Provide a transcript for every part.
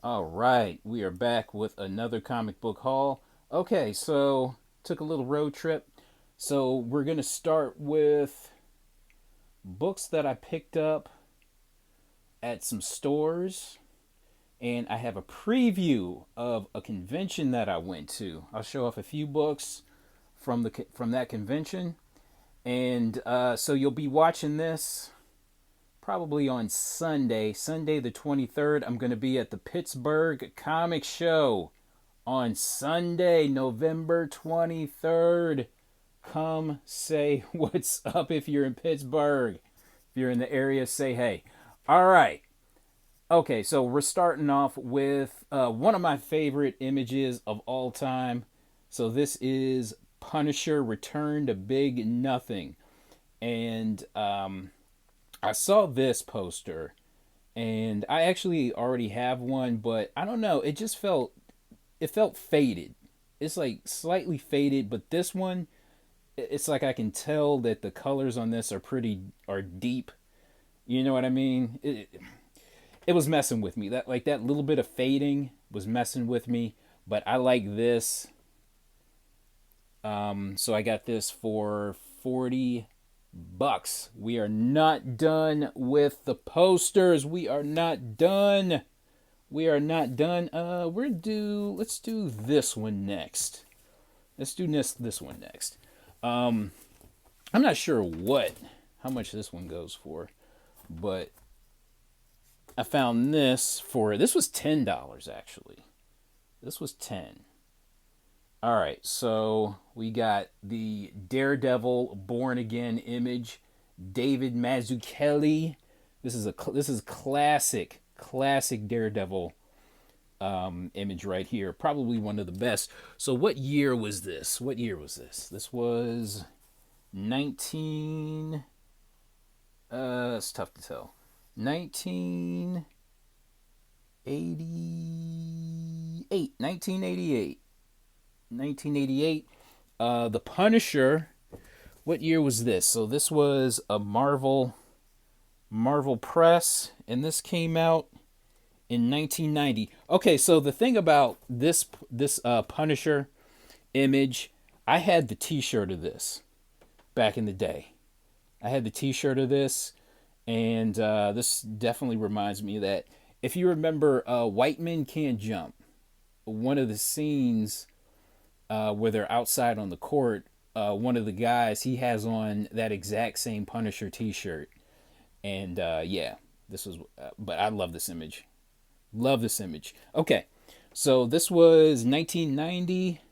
All right, we are back with another comic book haul. Okay, so took a little road trip. So we're going to start with books that I picked up at some stores, and I have a preview of a convention that I went to. I'll show off a few books from that convention, and so you'll be watching this probably on Sunday the 23rd. I'm going to be at the Pittsburgh Comic Show on Sunday, November 23rd. Come say what's up if you're in Pittsburgh. If you're in the area, say hey. All right. Okay, so we're starting off with one of my favorite images of all time. So this is Punisher Return to Big Nothing. And I saw this poster, and I actually already have one, but I don't know. It felt faded. It's like slightly faded, but this one, it's like I can tell that the colors on this are deep. You know what I mean? It was messing with me. That little bit of fading was messing with me, but I like this. So I got this for $40. We are not done with the posters. We are not done. We are not done. Let's do this one next. Let's do this one next. I'm not sure how much this one goes for, but I found this was $10 actually. This was 10. All right, so we got the Daredevil Born Again image, David Mazzucchelli. This is classic Daredevil image right here. Probably one of the best. So what year was this? This was 19. It's tough to tell. 1988. 1988. 1988. The Punisher. What year was this? So this was a Marvel Press, and this came out in 1990. Okay, so the thing about this Punisher image, I had the T-shirt of this back in the day. I had the T-shirt of this, and this definitely reminds me of that. If you remember, White Men Can't Jump, one of the scenes where they're outside on the court, one of the guys, he has on that exact same Punisher T-shirt, and yeah, this was. But I love this image. Love this image. Okay, so this was 1990.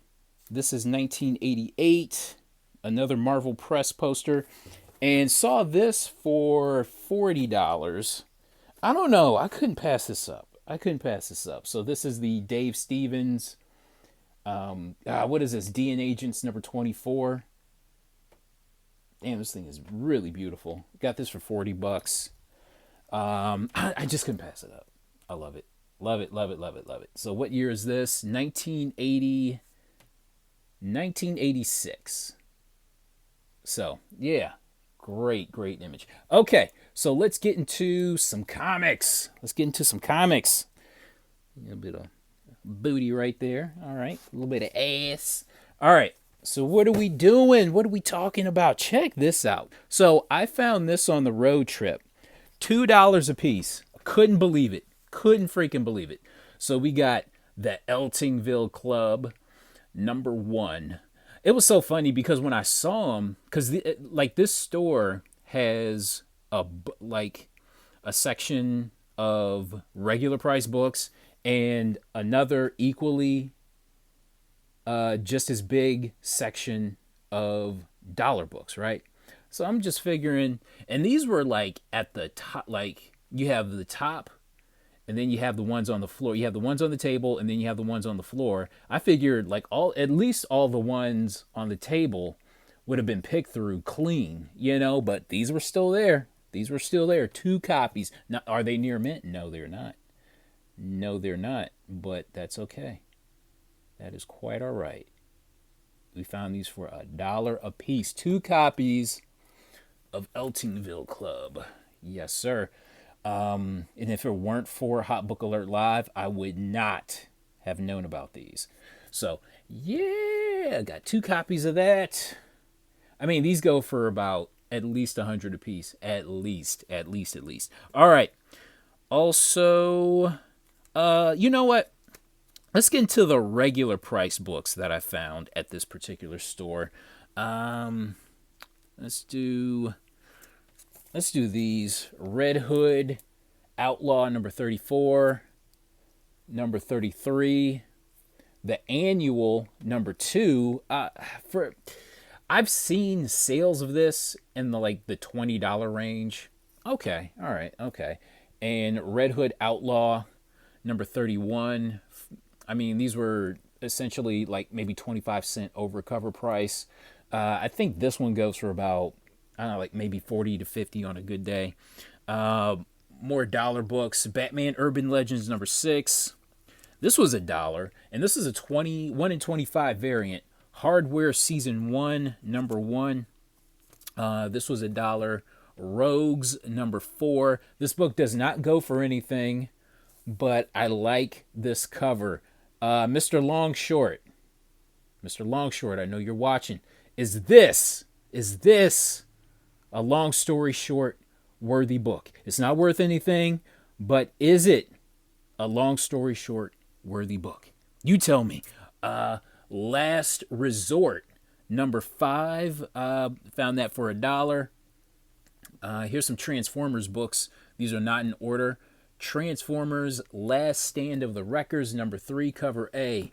This is 1988. Another Marvel Press poster, and saw this for $40. I don't know. I couldn't pass this up. So this is the Dave Stevens. What is this? DN Agents number 24. Damn, this thing is really beautiful. Got this for $40. I just couldn't pass it up. I love it. Love it, love it, love it, love it. So what year is this? 1980, 1986. So, yeah. Great image. Okay, so let's get into some comics. A little bit of booty right there. All right, a little bit of ass. All right, so what are we doing? What are we talking about? Check this out. So I found this on the road trip. $2 a piece. Couldn't believe it. Couldn't freaking believe it. So we got the Eltingville Club #1. It was so funny because when I saw them, because this store has a section of regular price books and another equally just as big section of dollar books, right? So I'm just figuring, and these were like at the top, like you have the top, and then you have the ones on the floor. You have the ones on the table, and then you have the ones on the floor. I figured like at least all the ones on the table would have been picked through clean, but these were still there. 2 copies. Now, are they near mint? No, they're not. But that's okay. That is quite all right. We found these for $1 a piece. 2 copies of Eltingville Club. Yes, sir. And if it weren't for Hot Book Alert Live, I would not have known about these. So, yeah, I got 2 copies of that. I mean, these go for about at least 100 a piece. At least. All right. Also, you know what? Let's get into the regular price books that I found at this particular store. Let's do these. Red Hood Outlaw number 34, number 33, the annual number 2. I've seen sales of this in the $20 range. Okay, all right, okay. And Red Hood Outlaw number 31. I mean, these were essentially maybe 25-cent over cover price. I think this one goes for about, I don't know, maybe 40 to 50 on a good day. More dollar books. Batman Urban Legends number 6. This was $1, and this is a 1 in 25 variant. Hardware Season 1 number 1. This was $1. Rogues number 4. This book does not go for anything, but I like this cover. Mr. Longshort, I know you're watching. Is this a long story short worthy book? It's not worth anything, but is it a long story short worthy book? You tell me. Last Resort number 5. Found that for $1. Here's some Transformers books. These are not in order. Transformers Last Stand of the Wreckers number 3, cover A.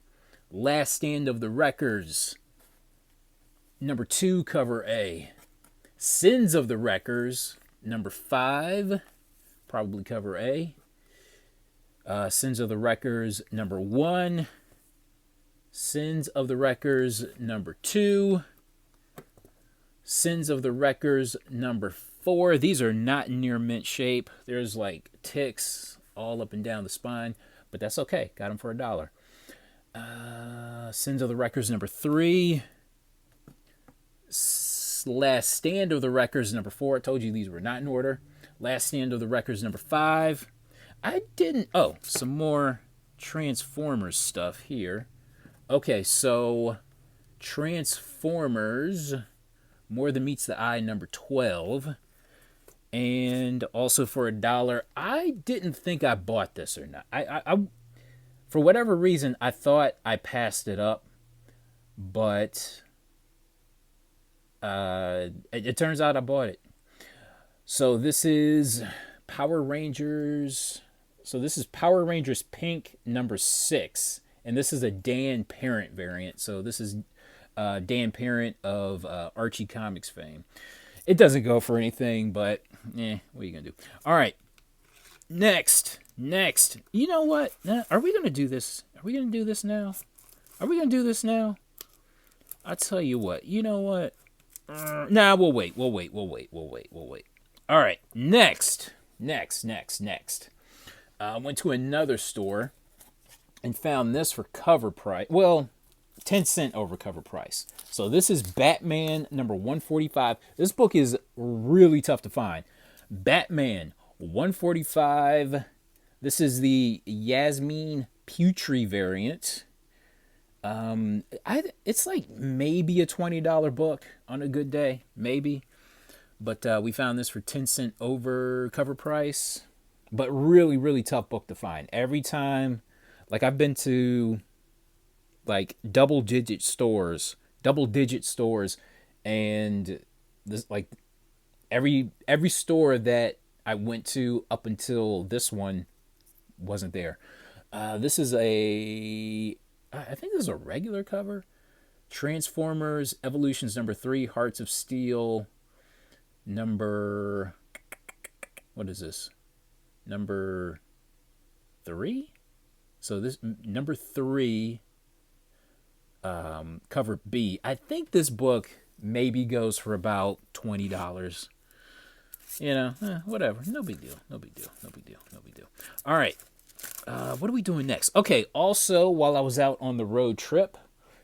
Last Stand of the Wreckers number 2, cover A. Sins of the Wreckers number 5, probably cover A. Sins of the Wreckers number 1. Sins of the Wreckers number 2. Sins of the Wreckers number 4. These are not in near mint shape. There's ticks all up and down the spine, but that's okay. Got them for $1. Sins of the Wreckers number 3. Last Stand of the Wreckers number 4. I told you these were not in order. Last Stand of the Wreckers number 5. Some more Transformers stuff here. Okay, so Transformers More Than Meets the Eye number 12. And also for $1. I didn't think I bought this or not. I for whatever reason, I thought I passed it up, but it turns out I bought it. So this is Power Rangers. So this is Power Rangers Pink number 6, and this is a Dan Parent variant. So this is Dan Parent of Archie Comics fame. It doesn't go for anything, but what are you gonna do? All right, next. You know what? Are we gonna do this? Are we gonna do this now? I'll tell you what. You know what? Nah, we'll wait. All right, next. Went to another store and found this for cover price. Well, 10-cent over cover price. So this is Batman number 145. This book is really tough to find. Batman 145. This is the Yasmin Putri variant. It's maybe a $20 book on a good day, maybe. But we found this for 10-cent over cover price. But really, really tough book to find. Every time, I've been to double digit stores, and this every store that I went to up until this one wasn't there. This is I think this is a regular cover. Transformers Evolutions number 3, Hearts of Steel number, what is this? Number 3? So this number 3, cover B. I think this book maybe goes for about $20. Whatever. No big deal. All right. What are we doing next? Okay, also, while I was out on the road trip,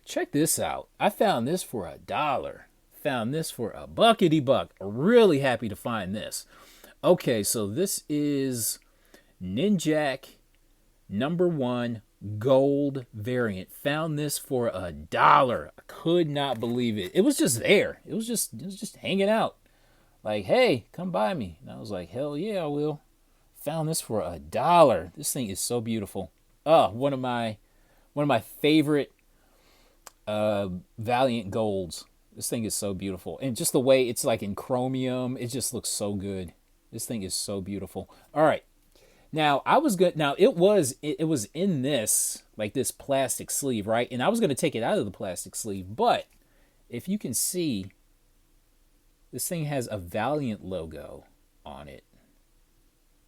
check this out. I found this for $1. Found this for $1. Really happy to find this. Okay, so this is Ninjak #1 gold variant. Found this for $1. I could not believe it. It was just there. It was just hanging out. Like, hey, come buy me. And I was like, hell yeah, I will. Found this for $1. This thing is so beautiful. Oh, one of my favorite Valiant golds. This thing is so beautiful, and just the way it's like in chromium, it just looks so good. This thing is so beautiful. All right, now I was good. Now it was in this like this plastic sleeve, right? And I was gonna take it out of the plastic sleeve, but if you can see, this thing has a Valiant logo on it.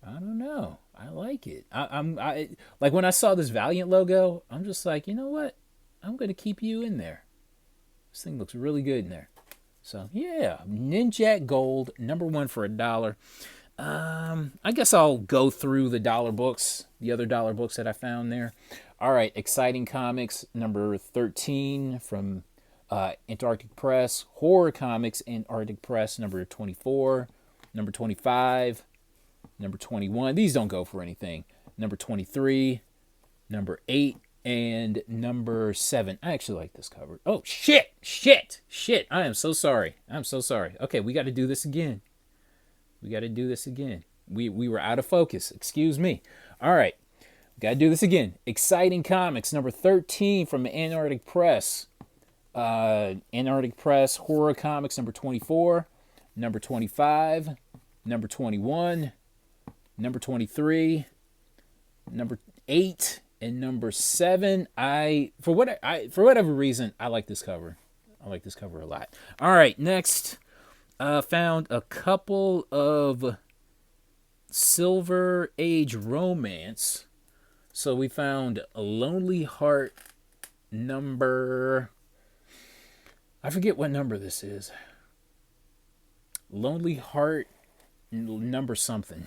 I don't know. I like it. I like when I saw this Valiant logo. I'm just like, you know what? I'm gonna keep you in there. This thing looks really good in there. So yeah, Ninjak Gold #1 for $1. I guess I'll go through the dollar books, the other dollar books that I found there. All right, Exciting Comics number 13 from Antarctic Press. Horror Comics Antarctic Press number 24, number 25, number 21. These don't go for anything. Number 23, number 8, and number 7. I actually like this cover. Oh, shit. I am so sorry. Okay, we got to do this again. We were out of focus. Excuse me. All right. Got to do this again. Exciting Comics number 13 from Antarctic Press. Antarctic Press Horror Comics number 24, number 25, number 21, number 23, number 8, and number 7. For whatever reason, I like this cover. I like this cover a lot. All right, next, found a couple of Silver Age romance. So we found a Lonely Heart number. I forget what number this is. Lonely Heart number something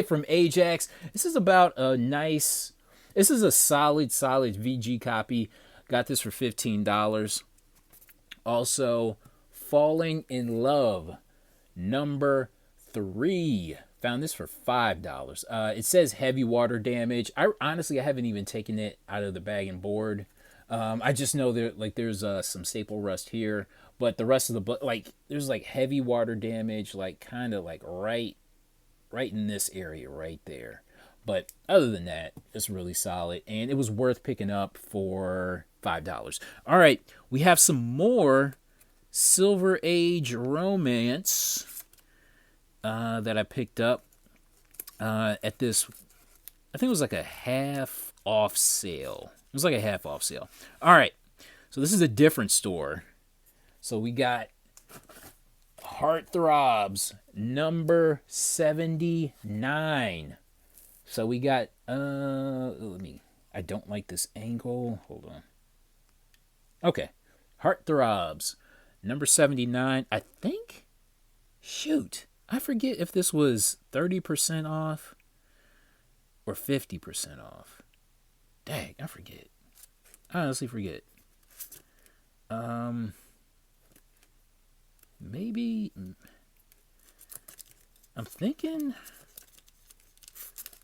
from Ajax. This is about a nice. This is a solid VG copy. Got this for $15. Also, Falling in Love number 3. Found this for $5. It says heavy water damage. I haven't even taken it out of the bag and board. I just know there's some staple rust here, but the rest of the book, there's heavy water damage, kind of right in this area right there. But other than that, it's really solid, and it was worth picking up for $5. All right, we have some more Silver Age romance that I picked up at this. I think it was like a half off sale. It was like a half off sale. All right, so this is a different store. So we got Heartthrobs number 79. So we got I don't like this angle. Hold on. Okay, Heartthrobs number 79. I think. Shoot, I forget if this was 30% off or 50% off. Dang, I forget. I honestly forget. Maybe I'm thinking.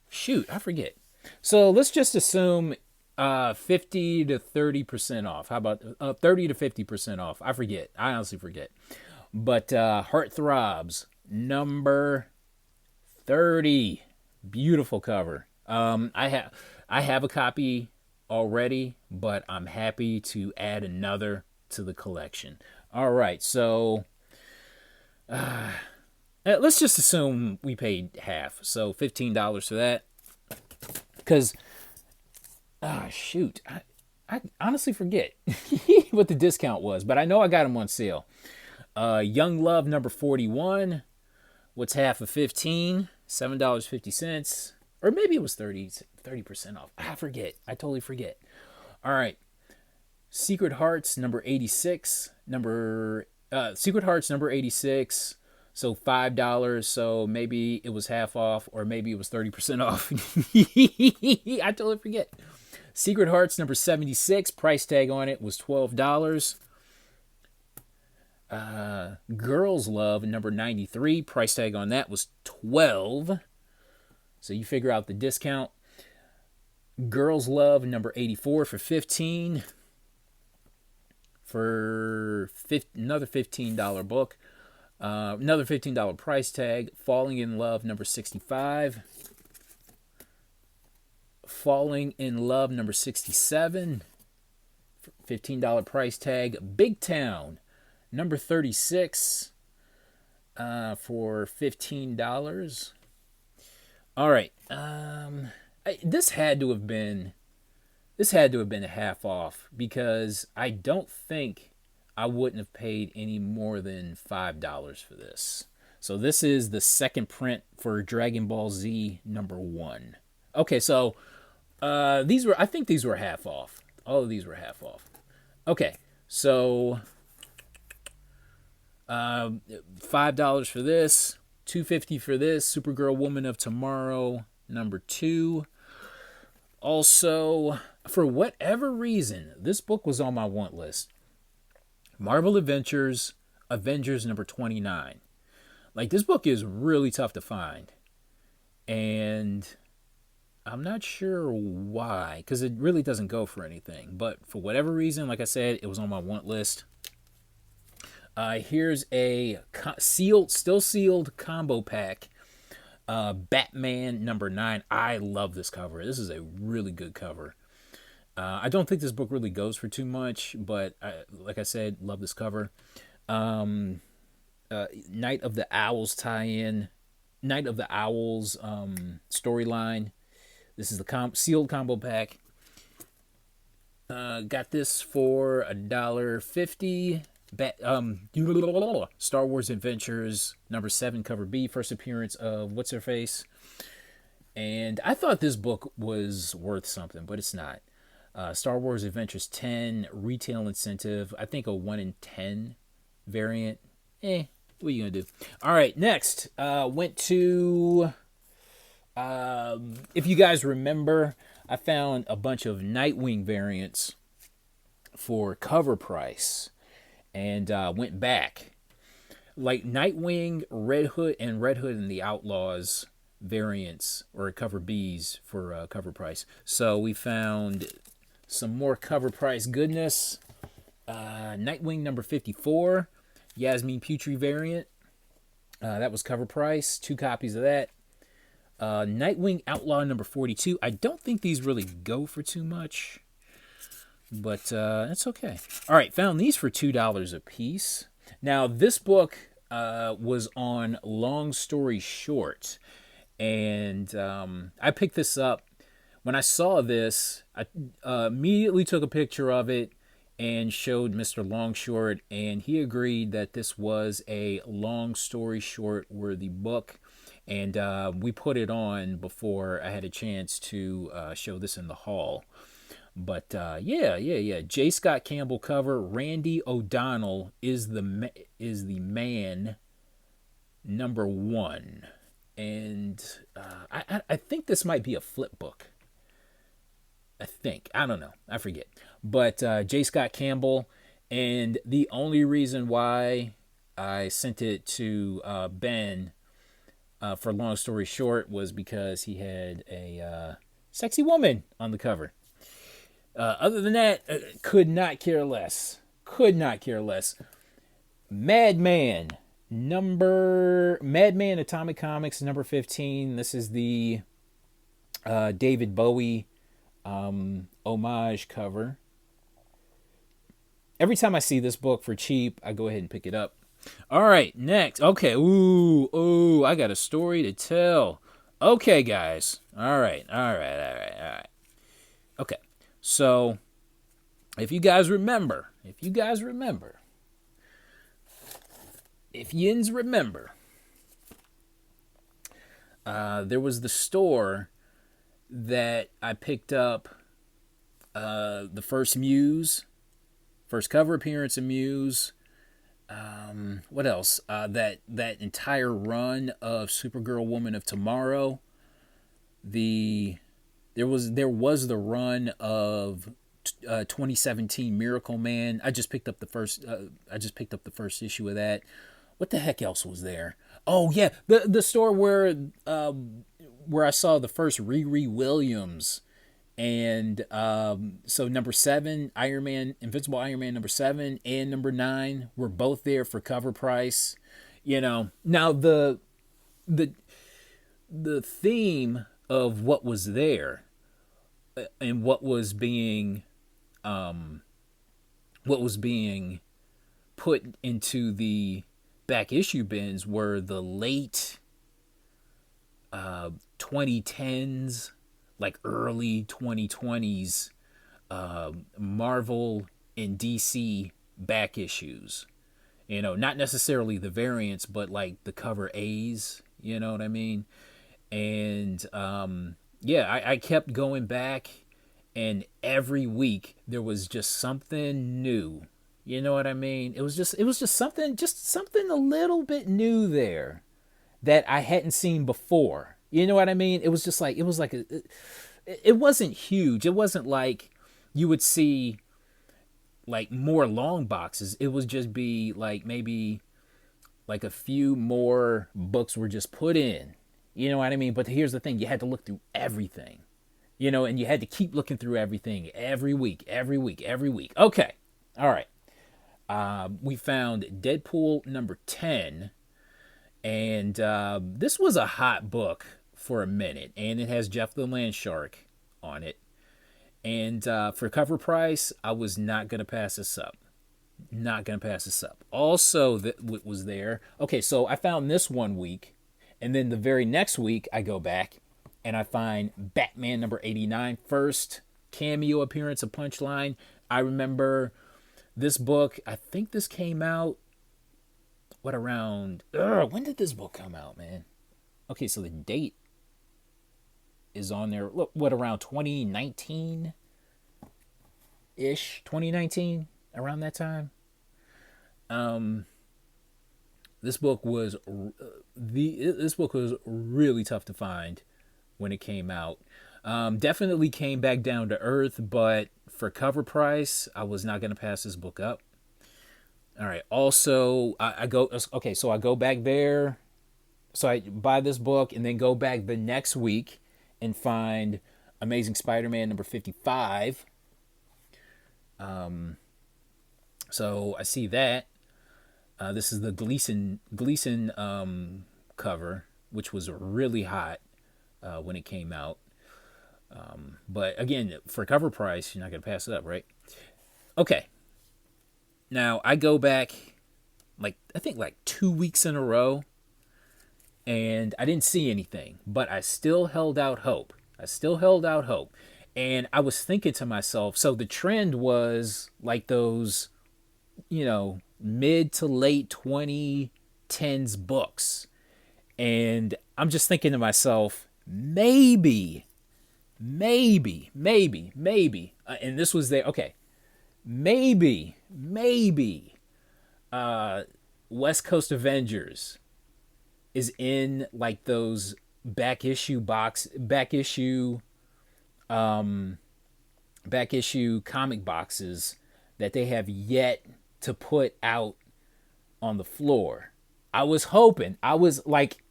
Shoot, I forget. So let's just assume 50 to 30% off. How about 30 to 50% off? I forget. I honestly forget. But Heartthrobs number 30. Beautiful cover. I have a copy already, but I'm happy to add another to the collection. All right, so let's just assume we paid half, so $15 for that. Because, shoot, I honestly forget what the discount was, but I know I got them on sale. Young Love number 41. What's half of 15? $7.50. Or maybe it was 30% off. I forget. I totally forget. All right. Secret Hearts number 86. Secret Hearts number 86. So $5. So maybe it was half off, or maybe it was 30% off. I totally forget. Secret Hearts number 76. Price tag on it was $12. Girls Love number 93. Price tag on that was $12. So you figure out the discount. Girls Love number 84 for $15. For another $15 book. Another $15 price tag. Falling in Love number 65. Falling in Love number 67. $15 price tag. Big Town number 36 for $15. All right. This had to have been a half off, because I don't think I wouldn't have paid any more than $5 for this. So this is the second print for Dragon Ball Z number 1. Okay, so I think these were half off. All of these were half off. Okay, so $5 for this, $2.50 for this. Supergirl Woman of Tomorrow number 2. Also, for whatever reason, this book was on my want list. Marvel Adventures, Avengers number 29. Like, this book is really tough to find. And I'm not sure why, because it really doesn't go for anything. But for whatever reason, like I said, it was on my want list. Here's a still sealed combo pack. Batman number 9. I love this cover. This is a really good cover. I don't think this book really goes for too much, but like I said, love this cover. Night of the Owls tie-in. Night of the Owls storyline. This is the sealed combo pack. Got this for $1.50. Star Wars Adventures number 7, cover B, first appearance of what's her face. And I thought this book was worth something, but it's not. Star Wars Adventures 10 retail incentive. I think a 1 in 10 variant. What are you gonna do? All right, next went to. If you guys remember, I found a bunch of Nightwing variants for cover price. And went back. Like Nightwing, Red Hood, and Red Hood and the Outlaws variants, or cover Bs for cover price. So we found some more cover price goodness. Nightwing number 54, Yasmin Putri variant. That was cover price. 2 copies of that. Nightwing Outlaw number 42. I don't think these really go for too much, but that's okay. All right, found these for $2 a piece. Now, this book was on Long Story Short, and I picked this up. When I saw this, I immediately took a picture of it and showed Mr. Longshort, and he agreed that this was a Long Story Short worthy book. And we put it on before I had a chance to show this in the haul. But yeah. J. Scott Campbell cover. Randy O'Donnell is the man number 1, and I think this might be a flip book. I don't know. I forget. But J. Scott Campbell, and the only reason why I sent it to Ben for Long Story Short was because he had a sexy woman on the cover. Other than that, could not care less. Madman Atomic Comics number 15. This is the David Bowie homage cover. Every time I see this book for cheap, I go ahead and pick it up. All right, next. Okay, ooh, I got a story to tell. Okay, guys. All right. Okay, so if you yins remember, there was the store that I picked up the first cover appearance of Muse. What else? That entire run of Supergirl Woman of Tomorrow. There was the run of 2017 Miracle Man. I just picked up the first. I just picked up the first issue of that. What the heck else was there? Oh yeah, the store where I saw the first Riri Williams, and so number 7, Iron Man, Invincible Iron Man number 7 and number 9 were both there for cover price. Now the the theme of what was there and what was being put into the back issue bins were the late 2010s, like early 2020s Marvel and DC back issues. Not necessarily the variants, but like the cover A's. You know what I mean? And yeah, I kept going back, and every week there was just something new. You know what I mean? It was just something a little bit new there that I hadn't seen before. You know what I mean? It wasn't huge. It wasn't like you would see like more long boxes. It would just be like maybe like a few more books were just put in. You know what I mean? But here's the thing, you had to look through everything. And you had to keep looking through everything every week, every week, every week. Okay. All right. We found Deadpool number 10. And this was a hot book for a minute. And it has Jeff the Land Shark on it. And for cover price, I was not going to pass this up. Not going to pass this up. Also, that was there. Okay, so I found this one week. And then the very next week, I go back and I find Batman number 89. First cameo appearance of Punchline. I remember this book. I think this came out, when did this book come out, man? Okay, so the date is on there. Look, around 2019-ish? 2019? Around that time? This book was really tough to find when it came out. Definitely came back down to earth, but for cover price, I was not going to pass this book up. All right. Also, I go back there. So I buy this book and then go back the next week and find Amazing Spider-Man number 55. So I see that. This is the Gleason cover, which was really hot when it came out. But again, for cover price, you're not going to pass it up, right? Okay. Now, I go back, I think 2 weeks in a row, and I didn't see anything. But I still held out hope. And I was thinking to myself, so the trend was like those, mid to late 2010s books. And I'm just thinking to myself, maybe. And this was there. Okay. Maybe. West Coast Avengers is in like those back issue comic boxes that they have yet to put out on the floor. I was hoping. I was like,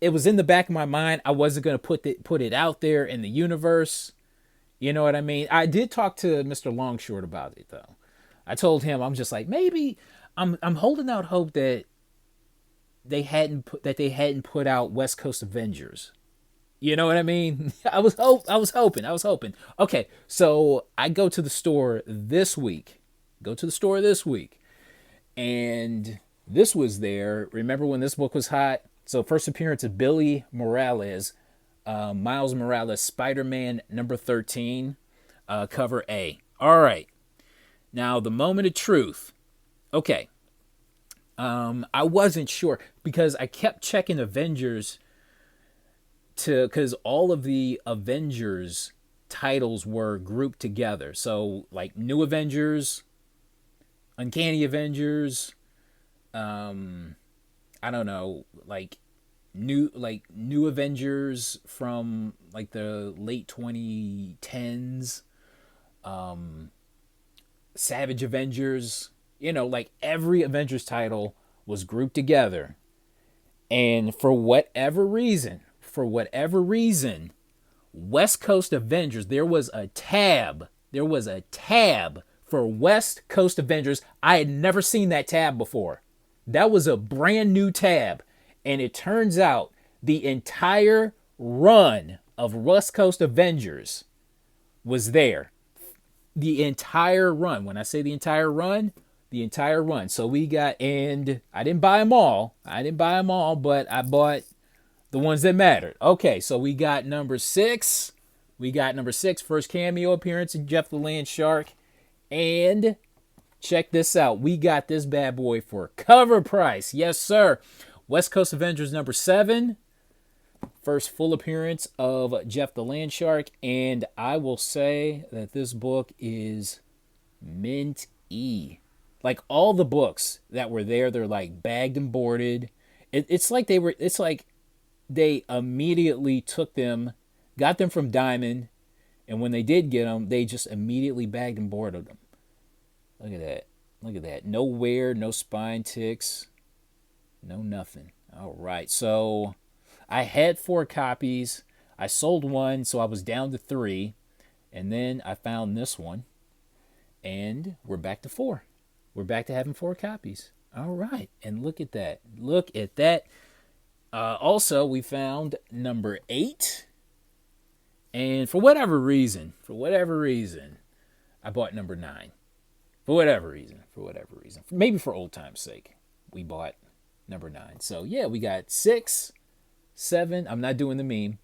it was in the back of my mind. I wasn't going to put it out there in the universe. You know what I mean? I did talk to Mr. Longshort about it though. I told him, I'm just like, maybe I'm holding out hope that they hadn't put out West Coast Avengers. You know what I mean? I was hoping. Okay, so I go to the store this week. And this was there. Remember when this book was hot? So first appearance of Billy Morales, Miles Morales, Spider-Man number 13, cover A. All right. Now, the moment of truth. Okay. I wasn't sure because I kept checking Avengers because all of the Avengers titles were grouped together. So, like New Avengers, Uncanny Avengers, I don't know, new Avengers from like the late 2010s. Savage Avengers. You know, like every Avengers title was grouped together. And for whatever reason, West Coast Avengers, there was a tab. There was a tab for West Coast Avengers. I had never seen that tab before. That was a brand new tab. And it turns out the entire run of West Coast Avengers was there. The entire run. When I say the entire run, the entire run. So we got, and I didn't buy them all. But I bought the ones that mattered. Okay, so we got number 6. First cameo appearance in Jeff the Land Shark. And check this out. We got this bad boy for cover price. Yes, sir. West Coast Avengers number 7. First full appearance of Jeff the Land Shark. And I will say that this book is mint-y. Like all the books that were there, they're like bagged and boarded. It's like they immediately took them, got them from Diamond, and when they did get them, they just immediately bagged and boarded them. Look at that. No wear, no spine ticks, no nothing. All right, so I had 4 copies. I sold one, so I was down to 3, and then I found this one, and we're back to 4. We're back to having 4 copies. All right, and look at that. Also, we found number 8. And for whatever reason, I bought number 9. For whatever reason. Maybe for old time's sake, we bought number 9. So, yeah, we got 6, 7, I'm not doing the meme,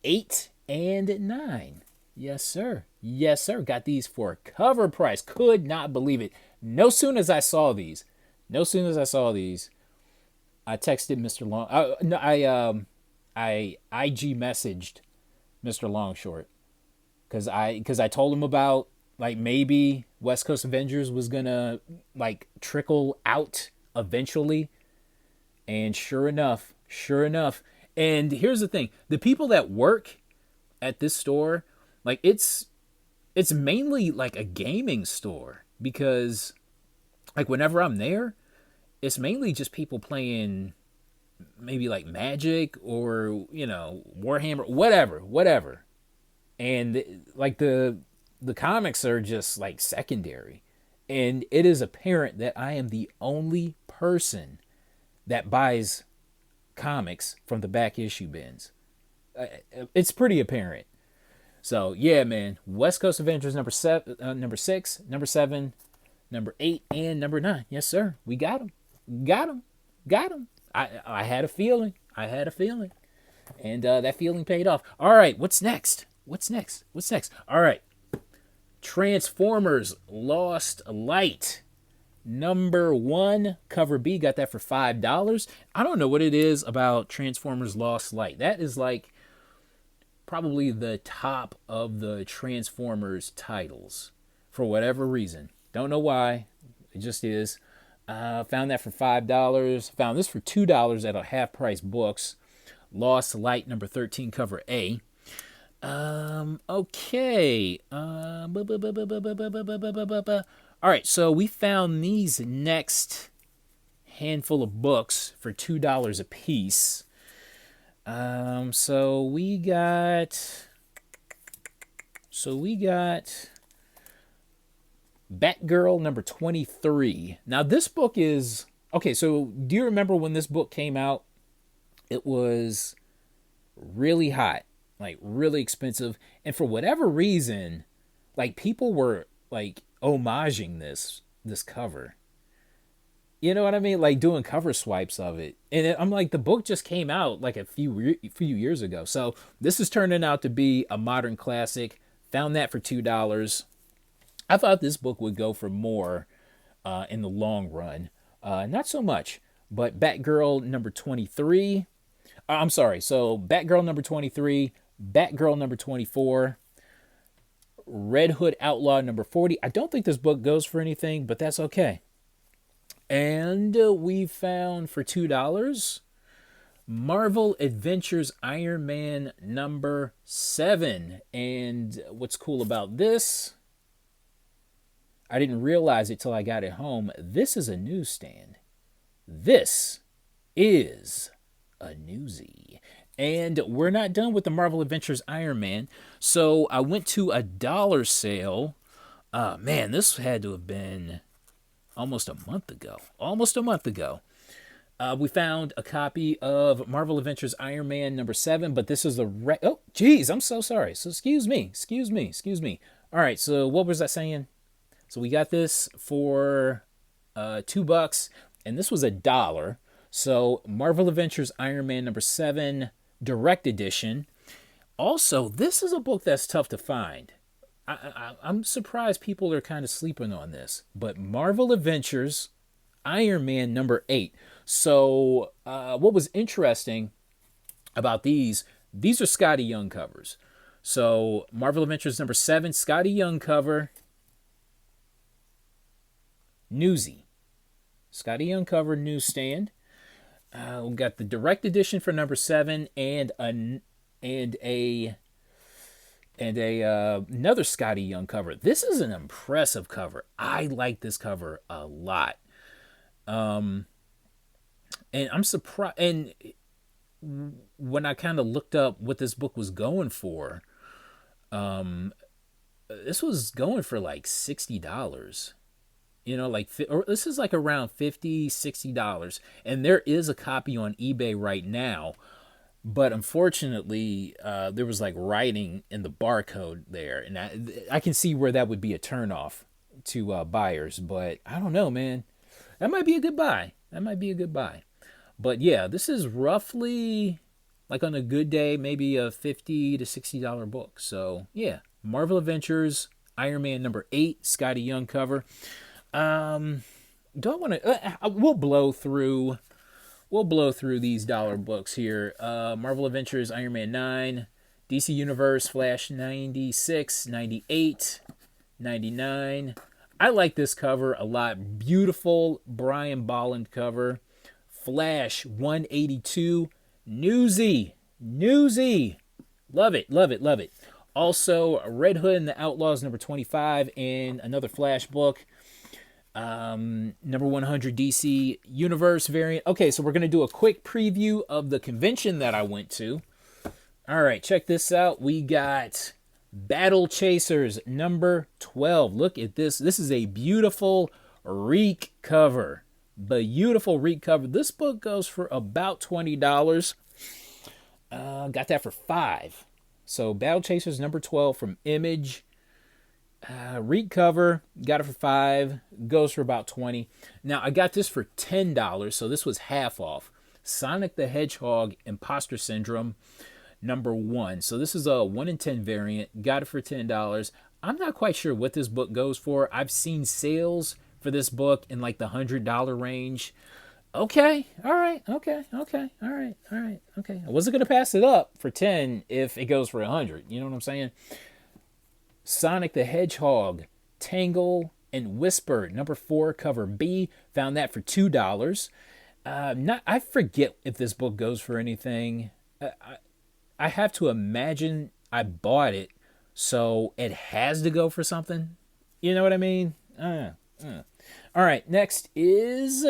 8, and 9. Yes, sir. Got these for cover price. Could not believe it. No sooner as I saw these, I texted Mr. Long. I IG messaged Mr. Longshort because I told him about like maybe West Coast Avengers was gonna like trickle out eventually, and sure enough. And here's the thing: the people that work at this store, like it's mainly like a gaming store. Because, like, whenever I'm there, it's mainly just people playing maybe, like, Magic or, you know, Warhammer, whatever. And, like, the comics are just, like, secondary. And it is apparent that I am the only person that buys comics from the back issue bins. It's pretty apparent. So, yeah, man. West Coast Avengers number 6, number 7, number 8, and number 9. Yes, sir. We got them. I had a feeling. And that feeling paid off. All right, what's next? All right. Transformers Lost Light. Number 1, cover B. Got that for $5. I don't know what it is about Transformers Lost Light. That is like probably the top of the Transformers titles for whatever reason. Don't know why. It just is. Found that for $5. Found this for $2 at a half price books. Lost Light number 13 cover A. Okay. All right, so we found these next handful of books for $2 a piece. So we got Batgirl number 23. Now this book is, okay, so do you remember when this book came out? It was really hot, like really expensive. And for whatever reason, like people were like homaging this cover. You know what I mean? Like doing cover swipes of it. And I'm like, the book just came out like a few years ago. So this is turning out to be a modern classic. Found that for $2. I thought this book would go for more in the long run. Not so much. But Batgirl number 23. I'm sorry. So Batgirl number 23. Batgirl number 24. Red Hood Outlaw number 40. I don't think this book goes for anything, but that's okay. And we found for $2 Marvel Adventures Iron Man number 7. And what's cool about this I didn't realize it till I got it home. This is a newsstand. This is a newsie. And we're not done with the Marvel Adventures Iron Man. So I went to a dollar sale. Man, this had to have been almost a month ago. Almost a month ago. We found a copy of Marvel Adventures Iron Man #7, but this is the oh, geez, I'm so sorry. So excuse me. All right, so what was I saying? So we got this for $2, and this was $1. So Marvel Adventures Iron Man #7 Direct Edition. Also, this is a book that's tough to find. I'm surprised people are kind of sleeping on this, but Marvel Adventures Iron Man #8. So what was interesting about these are Scotty Young covers. So Marvel Adventures #7, Scotty Young cover, newsie. Scotty Young cover, newsstand. We got the direct edition for #7 and another Scotty Young cover. This is an impressive cover. I like this cover a lot. And I'm surprised. And when I kind of looked up what this book was going for, this was going for like $60. You know, like, or this is like around $50, $60. And there is a copy on eBay right now. But unfortunately, there was like writing in the barcode there. And I can see where that would be a turnoff to buyers. But I don't know, man. That might be a good buy. But yeah, this is roughly, like on a good day, maybe a $50 to $60 book. So yeah, Marvel Adventures Iron Man #8, Scotty Young cover. Do I want to? We'll blow through these dollar books here. Marvel Adventures Iron Man 9, DC Universe Flash 96, 98, 99. I like this cover a lot. Beautiful Brian Bolland cover. Flash 182. Newsy. Love it. Also, Red Hood and the Outlaws #25 and another Flash book. #100 DC Universe variant. Okay, so we're going to do a quick preview of the convention that I went to. All right, check this out. We got Battle Chasers #12. Look at this. This is a beautiful Reek cover. This book goes for about $20. Got that for $5. So Battle Chasers #12 from Image. Reek cover, got it for $5, goes for about $20. Now I got this for $10, so this was half off. Sonic the Hedgehog Imposter Syndrome #1. So this is a 1 in 10 variant. Got it for $10. I'm not quite sure what this book goes for. I've seen sales for this book in like the $100 range. Okay, all right. I wasn't gonna pass it up for 10 if it goes for 100. You know what I'm saying? Sonic the Hedgehog, Tangle and Whisper #4 cover B. Found that for $2. I forget if this book goes for anything. I have to imagine I bought it, so it has to go for something. You know what I mean? All right, next is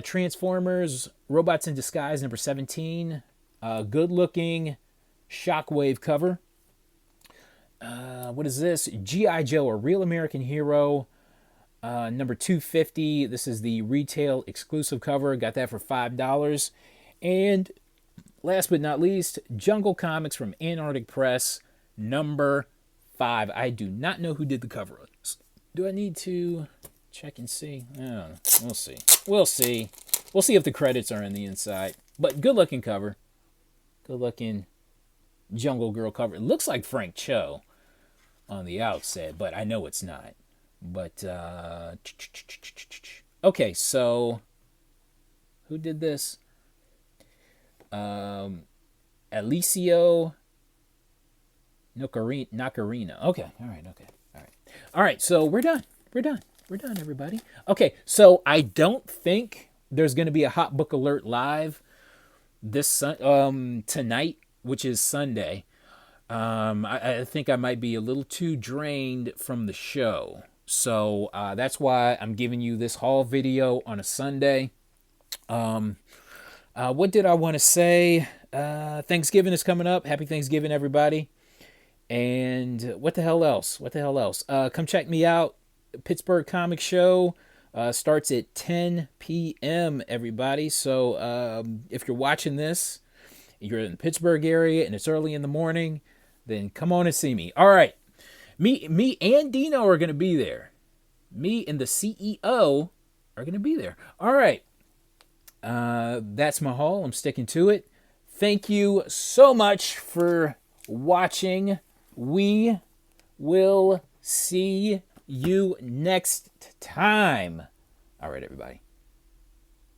Transformers Robots in Disguise #17. Good looking Shockwave cover. What is this? G.I. Joe, A Real American Hero, #250. This is the retail exclusive cover. Got that for $5. And last but not least, Jungle Comics from Antarctic Press, #5. I do not know who did the cover of this. Do I need to check and see? Oh, we'll see. We'll see if the credits are on the inside. But good looking cover. Good looking Jungle Girl cover. It looks like Frank Cho on the outset, but I know it's not. But okay, so who did this? Alicio Nacarina. Okay, all right. So we're done, everybody. Okay, so I don't think there's going to be a Hot Book Alert live this tonight, which is Sunday. I think I might be a little too drained from the show. So that's why I'm giving you this haul video on a Sunday. What did I want to say? Thanksgiving is coming up. Happy Thanksgiving, everybody. And what the hell else? What the hell else? Come check me out. Pittsburgh Comic Show starts at 10 p.m., everybody. So if you're watching this, you're in the Pittsburgh area and it's early in the morning, then come on and see me. All right. Me and Dino are going to be there. Me and the CEO are going to be there. All right. That's my haul. I'm sticking to it. Thank you so much for watching. We will see you next time. All right, everybody.